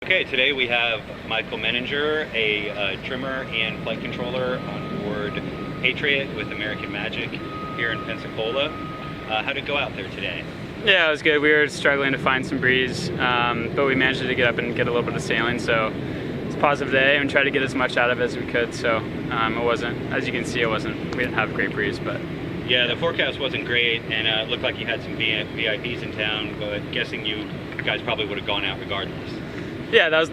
Okay, today we have Michael Menninger, a trimmer and flight controller on board Patriot with American Magic here in Pensacola. How'd it go out there today? Yeah, it was good. We were struggling to find some breeze, but we managed to get up and get a little bit of sailing, so it's a positive day and tried to get as much out of it as we could. So it wasn't, as you can see, we didn't have a great breeze, but yeah, the forecast wasn't great, and it looked like you had some VIPs in town, but guessing you guys probably would have gone out regardless. Yeah, that was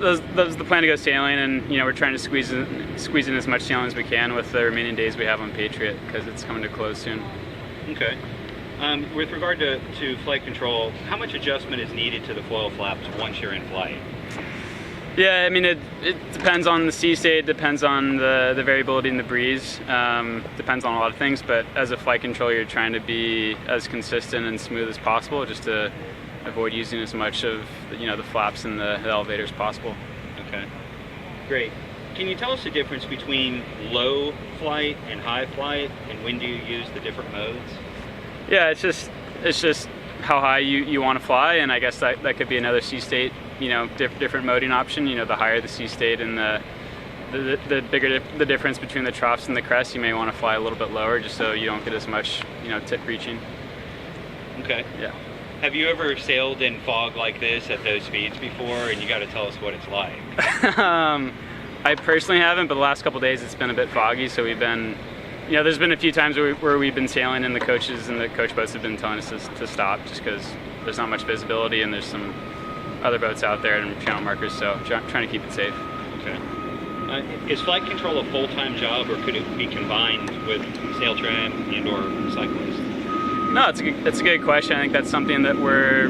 the plan, to go sailing, and we're trying to squeeze in as much sailing as we can with the remaining days we have on Patriot because it's coming to close soon. Okay. With regard to flight control, how much adjustment is needed to the foil flaps once you're in flight? Yeah, I mean, it depends on the sea state, depends on the variability in the breeze, depends on a lot of things, but as a flight controller, you're trying to be as consistent and smooth as possible just to avoid using as much of the flaps and the elevator as possible. Okay, great. Can you tell us the difference between low flight and high flight, and when do you use the different modes? Yeah, it's just how high you want to fly, and I guess that could be another sea state, different moding option. The higher the sea state and the bigger the difference between the troughs and the crests, you may want to fly a little bit lower just so you don't get as much tip reaching. Okay. Yeah. Have you ever sailed in fog like this at those speeds before, and you got to tell us what it's like? I personally haven't, but the last couple of days it's been a bit foggy, so we've been, there's been a few times where we've been sailing and the coaches and the coach boats have been telling us to stop just because there's not much visibility and there's some other boats out there and channel markers, so trying to keep it safe. Okay. Is flight control a full-time job, or could it be combined with sail trim and or cyclist? No, it's a good question. I think that's something that we're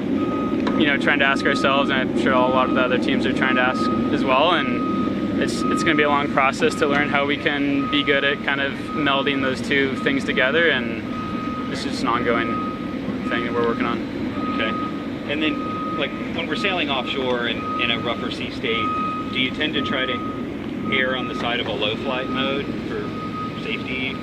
trying to ask ourselves, and I'm sure a lot of the other teams are trying to ask as well. And it's going to be a long process to learn how we can be good at kind of melding those two things together, and it's just an ongoing thing that we're working on. Okay. And then, like, when we're sailing offshore in a rougher sea state, do you tend to try to err on the side of a low flight mode for safety?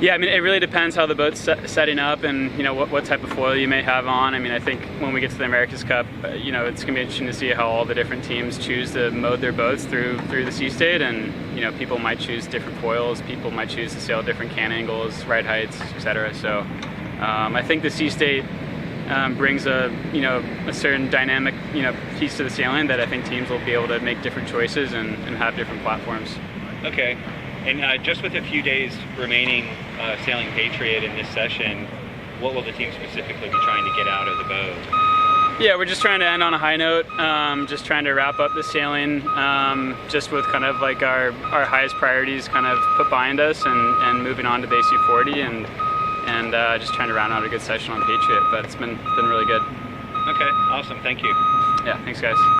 Yeah, I mean, it really depends how the boat's setting up and, what type of foil you may have on. I mean, I think when we get to the America's Cup, it's going to be interesting to see how all the different teams choose to mode their boats through the sea state. And, people might choose different foils, people might choose to sail different can angles, ride heights, etc. So I think the sea state brings a certain dynamic, piece to the sailing that I think teams will be able to make different choices and have different platforms. Okay. And just with a few days remaining sailing Patriot in this session, what will the team specifically be trying to get out of the boat? Yeah, we're just trying to end on a high note, just trying to wrap up the sailing, just with kind of like our highest priorities kind of put behind us and moving on to the AC40 and just trying to round out a good session on Patriot, but it's been really good. Okay, awesome, thank you. Yeah, thanks guys.